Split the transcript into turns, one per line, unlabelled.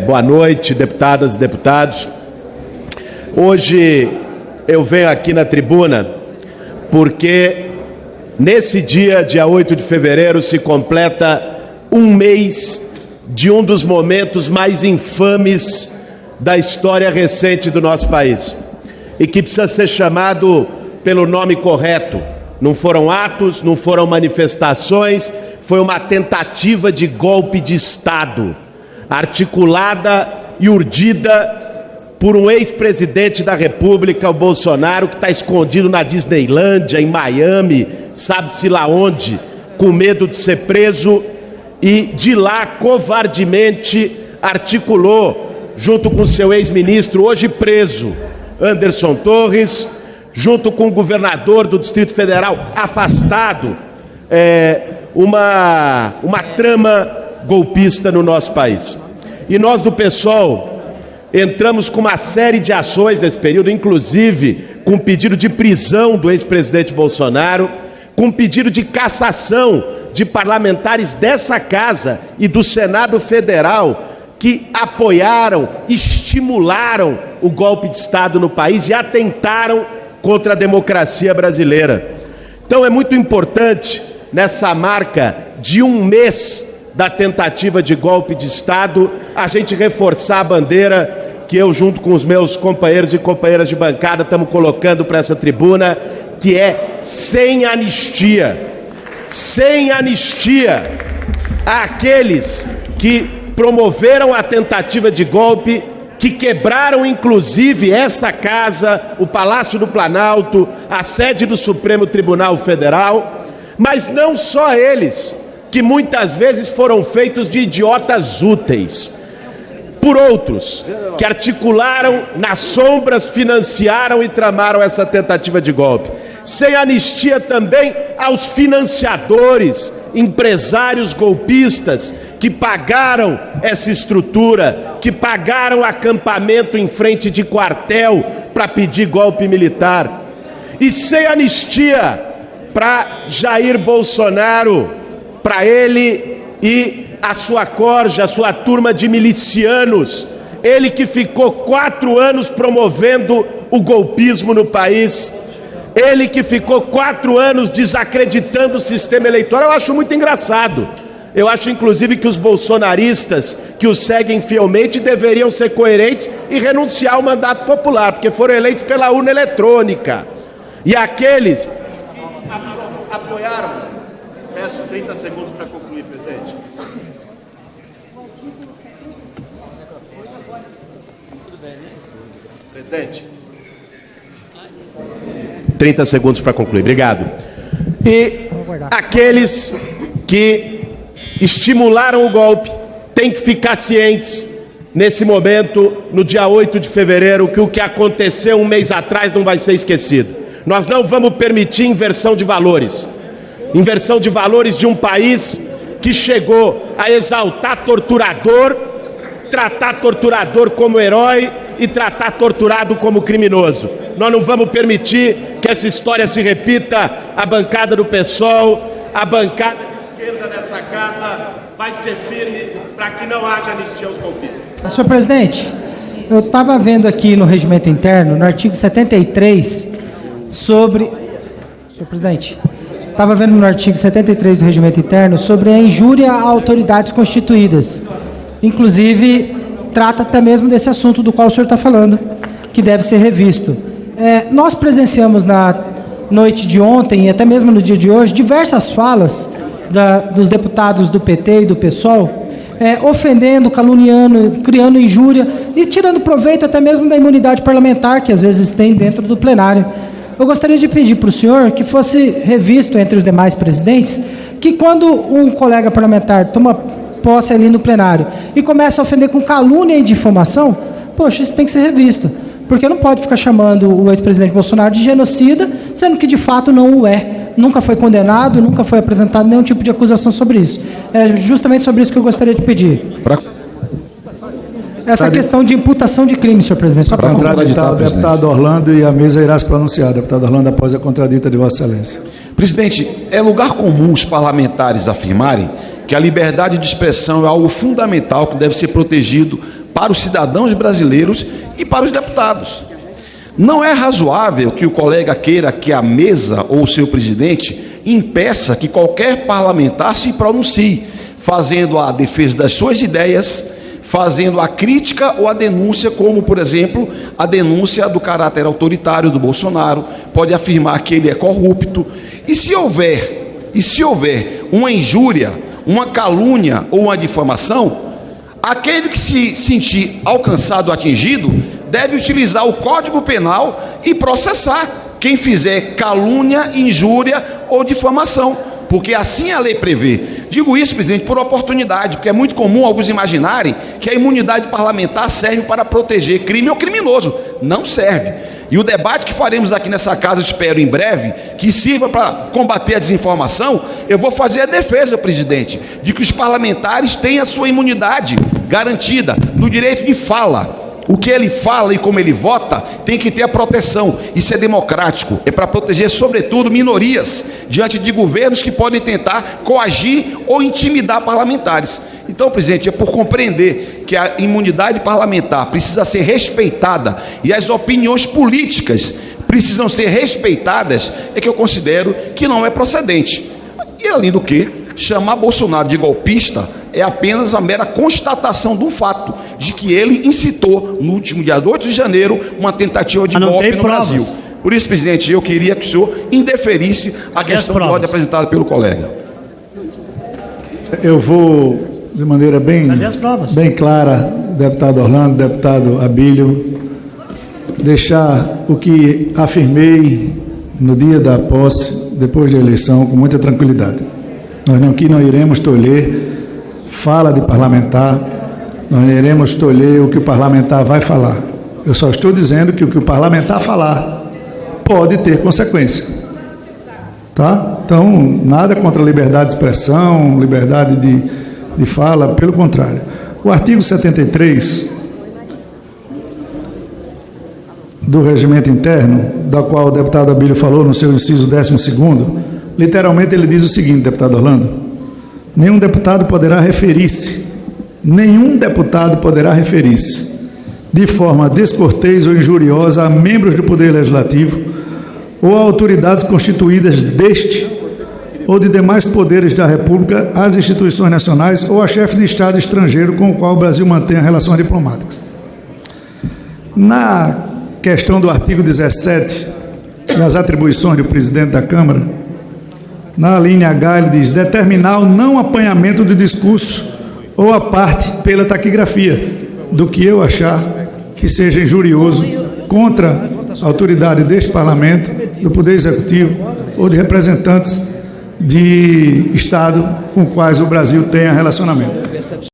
Boa noite, deputadas e deputados. Hoje eu venho aqui na tribuna porque nesse dia 8 de fevereiro, se completa um mês de um dos momentos mais infames da história recente do nosso país e que precisa ser chamado pelo nome correto. Não foram atos, não foram manifestações, foi uma tentativa de golpe de Estado, articulada e urdida por um ex-presidente da República, o Bolsonaro, que está escondido na Disneylândia, em Miami, sabe-se lá onde, com medo de ser preso, e de lá, covardemente, articulou, junto com seu ex-ministro, hoje preso, Anderson Torres, junto com o governador do Distrito Federal, afastado, uma trama golpista no nosso país. E nós do PSOL entramos com uma série de ações nesse período, inclusive com pedido de prisão do ex-presidente Bolsonaro, com pedido de cassação de parlamentares dessa casa e do Senado Federal que apoiaram, estimularam o golpe de Estado no país e atentaram contra a democracia brasileira. Então é muito importante, nessa marca de um mês da tentativa de golpe de Estado, a gente reforçar a bandeira que eu, junto com os meus companheiros e companheiras de bancada, estamos colocando para essa tribuna, que é sem anistia. Sem anistia àqueles que promoveram a tentativa de golpe, que quebraram inclusive essa casa, o Palácio do Planalto, a sede do Supremo Tribunal Federal, mas não só eles, que muitas vezes foram feitos de idiotas úteis, por outros que articularam nas sombras, financiaram e tramaram essa tentativa de golpe. Sem anistia também aos financiadores, empresários golpistas que pagaram essa estrutura, que pagaram acampamento em frente de quartel para pedir golpe militar. E sem anistia para Jair Bolsonaro, para ele e a sua corja, a sua turma de milicianos, ele que ficou 4 anos promovendo o golpismo no país, ele que ficou 4 anos desacreditando o sistema eleitoral. Eu acho muito engraçado. Eu acho, inclusive, que os bolsonaristas que o seguem fielmente deveriam ser coerentes e renunciar ao mandato popular, porque foram eleitos pela urna eletrônica. E aqueles que apoiaram... Peço 30 segundos para concluir, presidente. Presidente. 30 segundos para concluir, obrigado. E aqueles que estimularam o golpe têm que ficar cientes, nesse momento, no dia 8 de fevereiro, que o que aconteceu um mês atrás não vai ser esquecido. Nós não vamos permitir inversão de valores. Inversão de valores de um país que chegou a exaltar torturador, tratar torturador como herói e tratar torturado como criminoso. Nós não vamos permitir que essa história se repita. A bancada do PSOL, a bancada de esquerda nessa casa vai ser firme para que não haja anistia aos golpistas.
Senhor presidente, eu estava vendo aqui no regimento interno, no artigo 73, sobre... Senhor presidente, estava vendo no artigo 73 do regimento interno sobre a injúria a autoridades constituídas. Inclusive, trata até mesmo desse assunto do qual o senhor está falando, que deve ser revisto. Nós presenciamos na noite de ontem e até mesmo no dia de hoje diversas falas dos deputados do PT e do PSOL, ofendendo, caluniando, criando injúria e tirando proveito até mesmo da imunidade parlamentar que às vezes tem dentro do plenário. Eu gostaria de pedir para o senhor que fosse revisto entre os demais presidentes que quando um colega parlamentar toma posse ali no plenário e começa a ofender com calúnia e difamação, poxa, isso tem que ser revisto. Porque não pode ficar chamando o ex-presidente Bolsonaro de genocida, sendo que de fato não o é. Nunca foi condenado, nunca foi apresentado nenhum tipo de acusação sobre isso. É justamente sobre isso que eu gostaria de pedir. Essa questão de imputação de crime, senhor presidente.
Para contraditar o deputado Orlando, e a mesa irá se pronunciar, deputado Orlando, após a contradita de Vossa Excelência.
Presidente, é lugar comum os parlamentares afirmarem que a liberdade de expressão é algo fundamental que deve ser protegido para os cidadãos brasileiros e para os deputados. Não é razoável que o colega queira que a mesa ou o seu presidente impeça que qualquer parlamentar se pronuncie, fazendo a defesa das suas ideias, fazendo a crítica ou a denúncia, como, por exemplo, a denúncia do caráter autoritário do Bolsonaro, pode afirmar que ele é corrupto. E se houver uma injúria, uma calúnia ou uma difamação, aquele que se sentir alcançado, atingido, deve utilizar o Código Penal e processar quem fizer calúnia, injúria ou difamação, porque assim a lei prevê. Digo isso, presidente, por oportunidade, porque é muito comum alguns imaginarem que a imunidade parlamentar serve para proteger crime ou criminoso. Não serve. E o debate que faremos aqui nessa casa, espero em breve, que sirva para combater a desinformação, eu vou fazer a defesa, presidente, de que os parlamentares têm a sua imunidade garantida no direito de fala. O que ele fala e como ele vota tem que ter a proteção. Isso é democrático, é para proteger, sobretudo, minorias diante de governos que podem tentar coagir ou intimidar parlamentares. Então, presidente, é por compreender que a imunidade parlamentar precisa ser respeitada e as opiniões políticas precisam ser respeitadas, é que eu considero que não é procedente. E, além do que, chamar Bolsonaro de golpista é apenas a mera constatação do fato de que ele incitou, no último dia 8 de janeiro, uma tentativa de golpe no Brasil. Por isso, presidente, eu queria que o senhor indeferisse a questão de ordem apresentada pelo colega.
Eu vou, de maneira bem clara, deputado Orlando, deputado Abílio, deixar o que afirmei no dia da posse, depois da eleição, com muita tranquilidade. Nós não iremos tolher fala de parlamentar, nós não iremos tolher o que o parlamentar vai falar. Eu só estou dizendo que o que o parlamentar falar pode ter consequência. Tá? Então, nada contra a liberdade de expressão, liberdade de fala, pelo contrário. O artigo 73 do regimento interno, da qual o deputado Abílio falou no seu inciso 12º, literalmente ele diz o seguinte, deputado Orlando: nenhum deputado poderá referir-se de forma descortês ou injuriosa a membros do Poder Legislativo ou a autoridades constituídas deste ou de demais poderes da República, às instituições nacionais ou a chefe de Estado estrangeiro com o qual o Brasil mantém relações diplomáticas. Na questão do artigo 17, das atribuições do presidente da Câmara, na linha H, ele diz: determinar o não apanhamento do discurso ou a parte pela taquigrafia, do que eu achar que seja injurioso contra a autoridade deste Parlamento, do Poder Executivo ou de representantes de Estado com quais o Brasil tenha relacionamento.